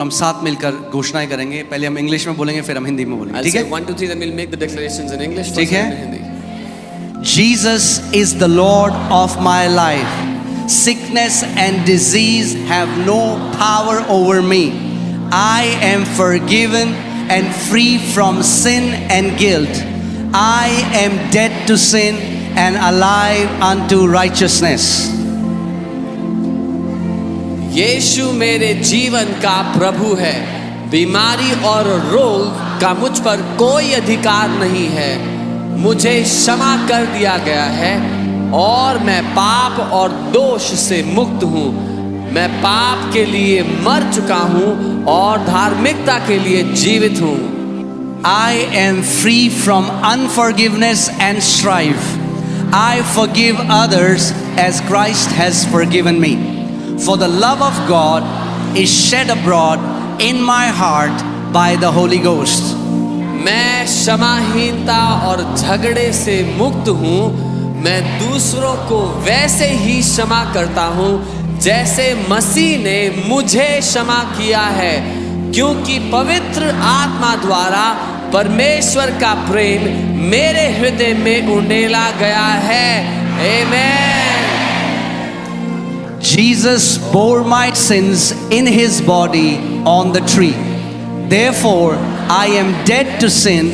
हम साथ मिलकर घोषणाएं करेंगे। पहले हम इंग्लिश में बोलेंगे, फिर हम हिंदी में बोलेंगे, ठीक है? 1, 2, 3, then we'll make the declarations in English. ठीक है? first and in Hindi. Jesus is the Lord of my life. Sickness and disease have no power over me. I am forgiven and free from sin and guilt. I am dead to sin and alive unto righteousness. यीशु मेरे जीवन का प्रभु है। बीमारी और रोग का मुझ पर कोई अधिकार नहीं है। मुझे क्षमा कर दिया गया है और मैं पाप और दोष से मुक्त हूँ। मैं पाप के लिए मर चुका हूँ और धार्मिकता के लिए जीवित हूँ। I am free from unforgiveness and strife. I forgive others as Christ has forgiven me. For the love of God is shed abroad in my heart by the Holy Ghost. मैं क्षमाहीनता और झगड़े से मुक्त हूँ। मैं दूसरों को वैसे ही क्षमा करता हूँ जैसे मसीह ने मुझे क्षमा किया है, क्योंकि पवित्र आत्मा द्वारा परमेश्वर का प्रेम मेरे हृदय में उंडेला गया है। आमेन। Jesus bore my sins in his body on the tree. Therefore, I am dead to sin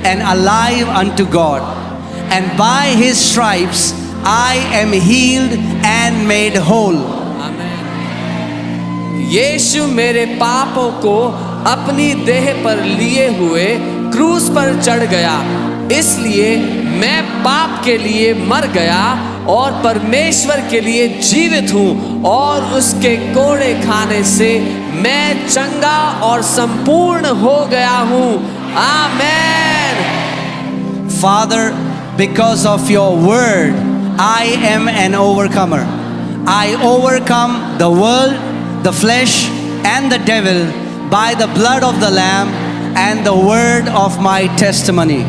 and alive unto God. And by his stripes, I am healed and made whole. यीशु मेरे पापों को अपनी देह पर लिए हुए क्रूस पर चढ़ गया, इसलिए मैं पाप के लिए मर गया और परमेश्वर के लिए जीवित हूँ, और उसके कोड़े खाने से मैं चंगा और संपूर्ण हो गया हूँ। आमेन। Father, because of your word, I am an overcomer. I overcome the world, the flesh, and the devil by the blood of the Lamb and the word of my testimony.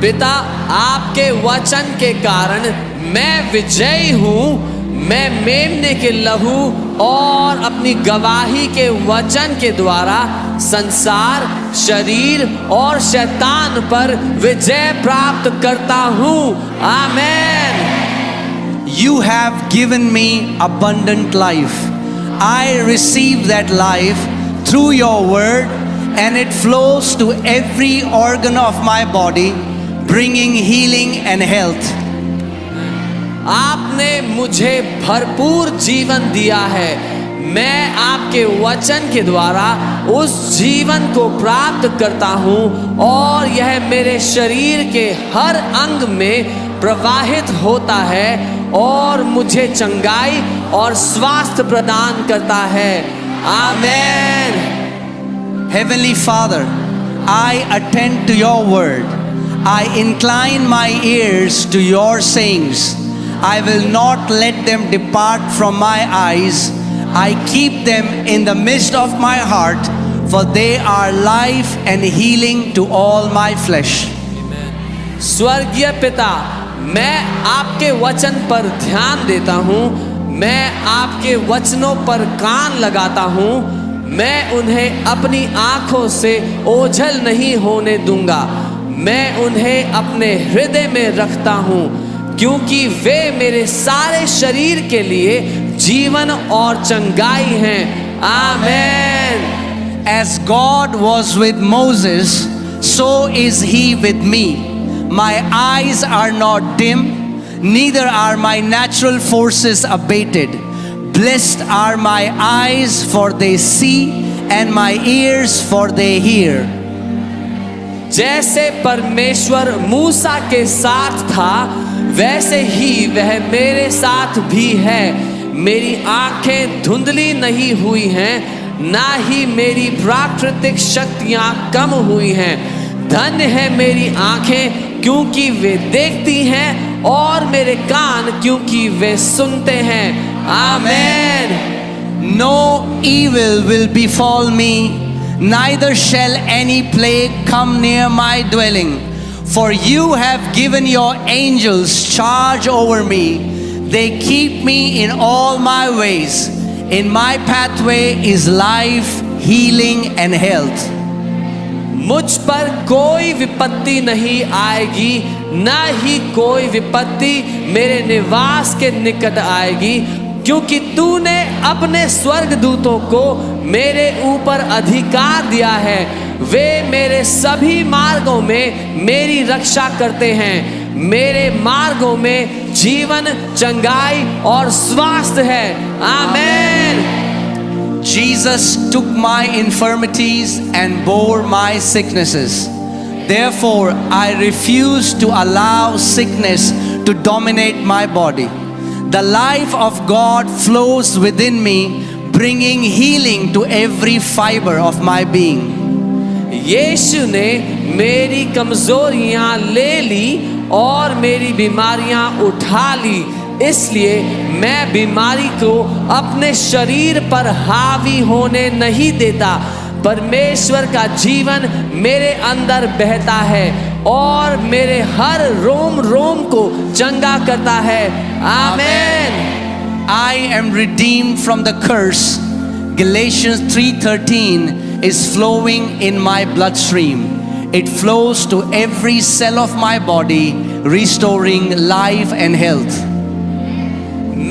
पिता, आपके वचन के कारण मैं विजयी हूँ। मैं मेमने के लहू और अपनी गवाही के वचन के द्वारा संसार, शरीर और शैतान पर विजय प्राप्त करता हूँ। आमेन। You have given me abundant life. I receive that life through your word, and it flows to every organ of my body, bringing healing and health. आपने मुझे भरपूर जीवन दिया है। मैं आपके वचन के द्वारा उस जीवन को प्राप्त करता हूँ, और यह मेरे शरीर के हर अंग में प्रवाहित होता है और मुझे चंगाई और स्वास्थ्य प्रदान करता है। आमेन। Heavenly Father, I attend to your word. I incline my ears to your sayings. I will not let them depart from my eyes. I keep them in the midst of my heart, for they are life and healing to all my flesh. स्वर्गीय पिता, मैं आपके वचन पर ध्यान देता हूँ। मैं आपके वचनों पर कान लगाता हूँ। मैं उन्हें अपनी आँखों से ओझल नहीं होने दूंगा। मैं उन्हें अपने हृदय में रखता हूँ, क्योंकि वे मेरे सारे शरीर के लिए जीवन और चंगाई हैं। आमेन। As God was with Moses, so is he with me. My eyes are not dim, neither are my natural forces abated. Blessed are my eyes, for they see, and my ears, for they hear. जैसे परमेश्वर मूसा के साथ था, वैसे ही वह मेरे साथ भी है। मेरी आंखें धुंधली नहीं हुई हैं, ना ही मेरी प्राकृतिक शक्तियां कम हुई हैं। धन्य है मेरी आंखें, क्योंकि वे देखती हैं, और मेरे कान, क्योंकि वे सुनते हैं। आमेन। No evil will befall me, neither shall any plague come near my dwelling. For you have given your angels charge over me. They keep me in all my ways. In my pathway is life, healing, and health. मुझ पर कोई विपत्ति नहीं आएगी, न ही कोई विपत्ति मेरे निवास के निकट आएगी, क्योंकि तूने अपने स्वर्गदूतों को मेरे ऊपर अधिकार दिया है। वे मेरे सभी मार्गों में मेरी रक्षा करते हैं। मेरे मार्गों में जीवन, चंगाई और स्वास्थ्य है। आमीन। Jesus took my infirmities and bore my sicknesses. Therefore, I refuse to allow sickness to dominate my body. The life of God flows within me, bringing healing to every fiber of my being. यीशु ने मेरी कमजोरियां ले ली और मेरी बीमारियां उठा ली, इसलिए मैं बीमारी को अपने शरीर पर हावी होने नहीं देता। परमेश्वर का जीवन मेरे अंदर बहता है और मेरे हर रोम रोम को चंगा करता है। आमीन। I am redeemed from the curse. Galatians 3:13 is flowing in my bloodstream. It flows to every cell of my body, restoring life and health.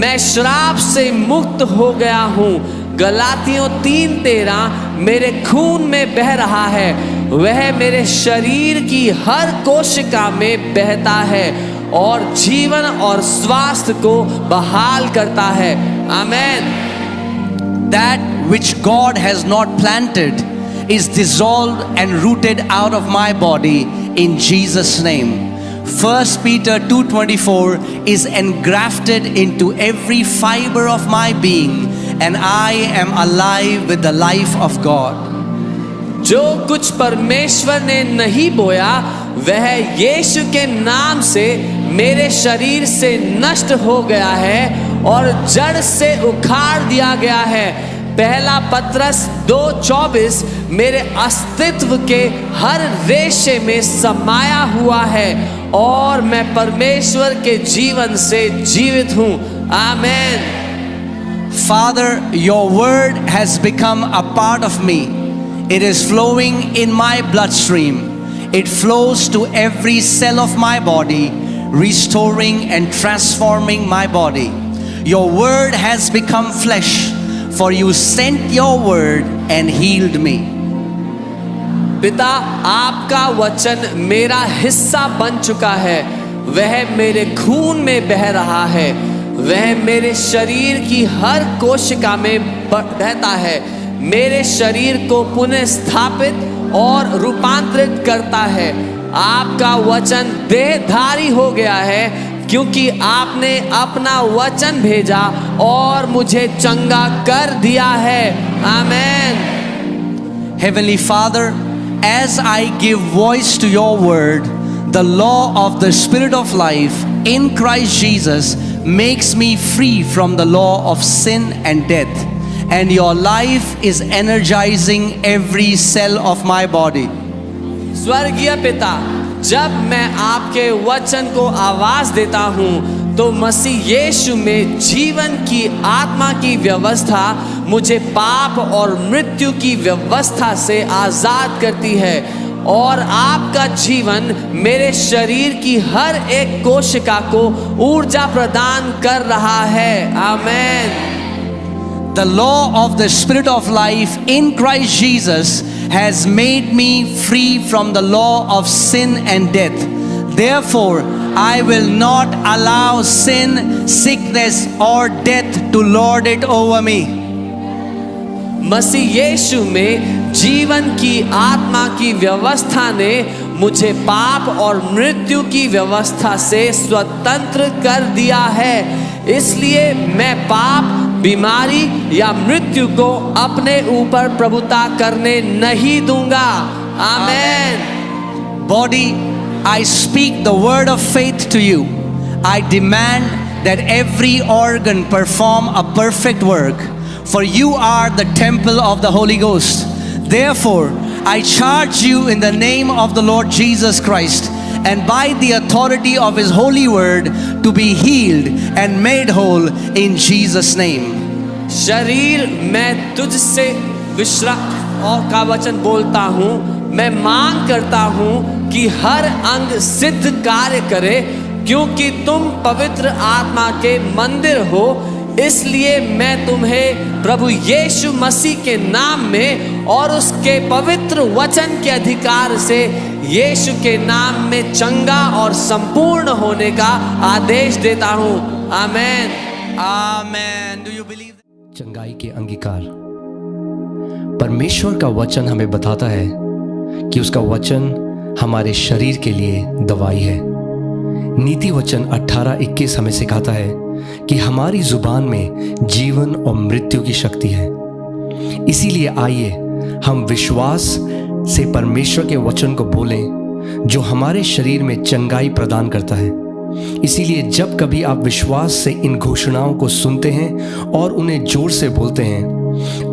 मैं श्राप से मुक्त हो गया हूँ। गलातियों 3:13 मेरे खून में बह रहा है। वह मेरे शरीर की हर कोशिका में बहता है और जीवन और स्वास्थ्य को बहाल करता है। आमीन। That which God has not planted is dissolved and rooted out of my body in Jesus' name. 1 Peter 2:24 is engrafted into every fiber of my being, and I am alive with the life of God. जो कुछ परमेश्वर ने नहीं बोया वह यीशु के नाम से मेरे शरीर से नष्ट हो गया है और जड़ से उखाड़ दिया गया है। पहला पत्रस 2:24 मेरे अस्तित्व के हर रेशे में समाया हुआ है और मैं परमेश्वर के जीवन से जीवित हूँ। आमीन। Father, your word has become a part of me. It is flowing in my bloodstream. It flows to every cell of my body, restoring and transforming my body. Your word has become flesh, for you sent your word and healed me. पिता, आपका वचन मेरा हिस्सा बन चुका है। वह मेरे खून में बह रहा है। वह मेरे शरीर की हर कोशिका में बहता है। मेरे शरीर को पुनः स्थापित और रूपांतरित करता है। आपका वचन देहधारी हो गया है, क्योंकि आपने अपना वचन भेजा और मुझे चंगा कर दिया है। आमीन। Heavenly Father, as I give voice to your word, the law of the Spirit of life in Christ Jesus makes me free from the law of sin and death. And your life is energizing every cell of my body. स्वर्गीय पिता, जब मैं आपके वचन को आवाज देता हूँ तो मसीह यीशु में जीवन की आत्मा की व्यवस्था मुझे पाप और मृत्यु की व्यवस्था से आजाद करती है और आपका जीवन मेरे शरीर की हर एक कोशिका को ऊर्जा प्रदान कर रहा है। आमीन। The law of the Spirit of life in Christ Jesus has made me free from the law of sin and death. Therefore, I will not allow sin, sickness or death to lord it over me. मसीह यीशु में जीवन की आत्मा की व्यवस्था ने मुझे पाप और मृत्यु की व्यवस्था से स्वतंत्र कर दिया है। इसलिए मैं पाप, बीमारी या मृत्यु को अपने ऊपर प्रभुता करने नहीं दूंगा। आमीन। Body, I speak the word of faith to you. I demand that every organ perform a perfect work, for you are the temple of the Holy Ghost. Therefore, I charge you in the name of the Lord Jesus Christ and by the authority of His holy word to be healed and made whole in Jesus' name. शरीर मैं तुझसे विश्राम और का वचन बोलता हूँ। मैं मांग करता हूँ कि हर अंग सिद्ध कार्य करे, क्योंकि तुम पवित्र आत्मा के मंदिर हो। इसलिए मैं तुम्हें प्रभु यीशु मसीह के नाम में और उसके पवित्र वचन के अधिकार से यीशु के नाम में चंगा और संपूर्ण होने का आदेश देता हूँ। Amen. Amen. Do you believe? चंगाई के अंगीकार। परमेश्वर का वचन हमें बताता है कि उसका वचन हमारे शरीर के लिए दवाई है। नीति वचन 18:21 हमें सिखाता है कि हमारी जुबान में जीवन और मृत्यु की शक्ति है। इसीलिए आइए हम विश्वास से परमेश्वर के वचन को बोलें जो हमारे शरीर में चंगाई प्रदान करता है। इसीलिए जब कभी आप विश्वास से इन घोषणाओं को सुनते हैं और उन्हें जोर से बोलते हैं,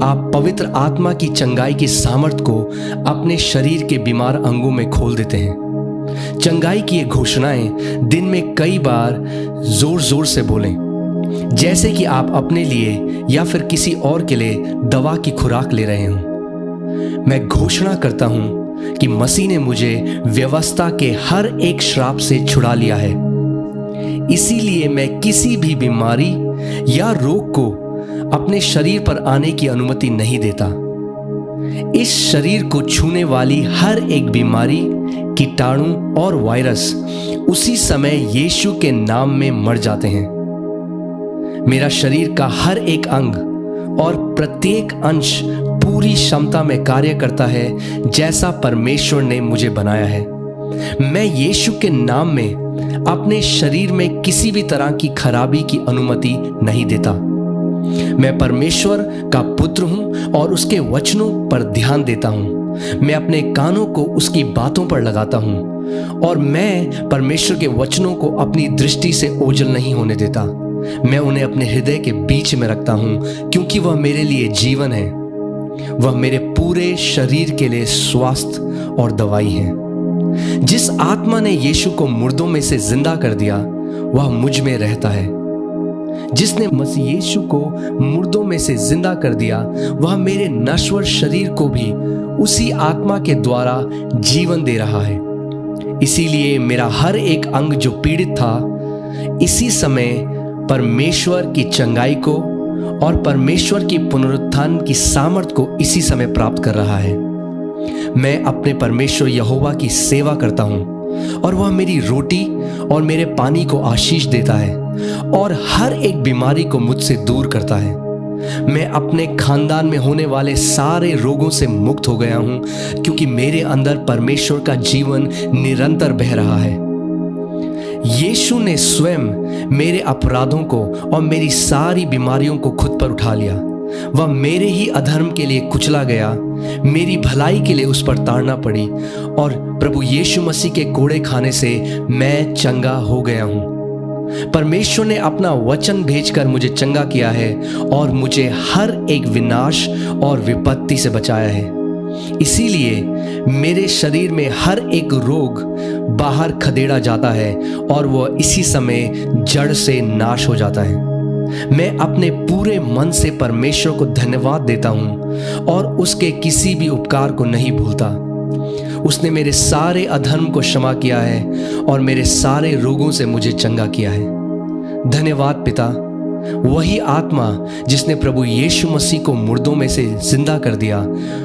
आप पवित्र आत्मा की चंगाई की सामर्थ को अपने शरीर के बीमार अंगों में खोल देते हैं। चंगाई की ये घोषणाएं दिन में कई बार जोर जोर से बोलें, जैसे कि आप अपने लिए या फिर किसी और के लिए दवा की खुराक ले रहे हों। मैं घोषणा करता हूं कि मसीह ने मुझे व्यवस्था के हर एक श्राप से छुड़ा लिया है। इसीलिए मैं किसी भी बीमारी या रोग को अपने शरीर पर आने की अनुमति नहीं देता। इस शरीर को छूने वाली हर एक बीमारी, कीटाणु और वायरस उसी समय यीशु के नाम में मर जाते हैं। मेरा शरीर का हर एक अंग और प्रत्येक अंश पूरी क्षमता में कार्य करता है जैसा परमेश्वर ने मुझे बनाया है। मैं यीशु के नाम में अपने शरीर में किसी भी तरह की खराबी की अनुमति नहीं देता। मैं परमेश्वर का पुत्र हूं और उसके वचनों पर ध्यान देता हूं। मैं अपने कानों को उसकी बातों पर लगाता हूं और मैं परमेश्वर के वचनों को अपनी दृष्टि से ओझल नहीं होने देता। मैं उन्हें अपने हृदय के बीच में रखता हूं, क्योंकि वह मेरे लिए जीवन है। वह मेरे पूरे शरीर के लिए स्वास्थ्य और दवाई है। जिस आत्मा ने यीशु को मुर्दों में से जिंदा कर दिया, वह मुझ में रहता है। जिसने मसीह यीशु को मुर्दों में से जिंदा कर दिया, वह मेरे नश्वर शरीर को भी उसी आत्मा के द्वारा जीवन दे रहा है। इसीलिए मेरा हर एक अंग जो पीड़ित था, इसी समय परमेश्वर की चंगाई को और परमेश्वर की पुनरुत्थान की सामर्थ को इसी समय प्राप्त कर रहा है। मैं अपने परमेश्वर यहोवा की सेवा करता हूं और वह मेरी रोटी और मेरे पानी को आशीष देता है और हर एक बीमारी को मुझसे दूर करता है। मैं अपने खानदान में होने वाले सारे रोगों से मुक्त हो गया हूं, क्योंकि मेरे अंदर परमेश्वर का जीवन निरंतर बह रहा है। यीशु ने स्वयं मेरे अपराधों को और मेरी सारी बीमारियों को खुद पर उठा लिया। वह मेरे ही अधर्म के लिए कुचला गया, मेरी भलाई के लिए उस पर ताड़ना पड़ी और प्रभु यीशु मसीह के कोड़े खाने से मैं चंगा हो गया हूं। परमेश्वर ने अपना वचन भेजकर मुझे चंगा किया है और मुझे हर एक विनाश और विपत्ति से बचाया है। इसीलिए मेरे शरीर में हर एक रोग बाहर खदेड़ा जाता है और वह इसी समय जड़ से नाश हो जाता है। मैं अपने पूरे मन से परमेश्वर को धन्यवाद देता हूं और उसके किसी भी उपकार को नहीं भूलता। उसने मेरे सारे अधर्म को क्षमा किया है और मेरे सारे रोगों से मुझे चंगा किया है। धन्यवाद पिता। वही आत्मा जिसने प्रभु यीशु मसीह को मुर्दों में से जिंदा कर दिया,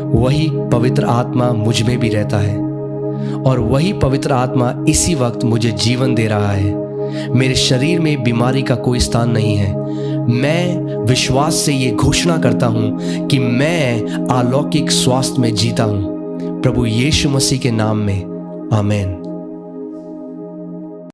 वही पवित्र आत्मा मुझ में भी रहता है और वही पवित्र आत्मा इसी वक्त मुझे जीवन दे रहा है। मेरे शरीर में बीमारी का कोई स्थान नहीं है। मैं विश्वास से ये घोषणा करता हूं कि मैं अलौकिक स्वास्थ्य में जीता हूं। प्रभु यीशु मसीह के नाम में आमीन।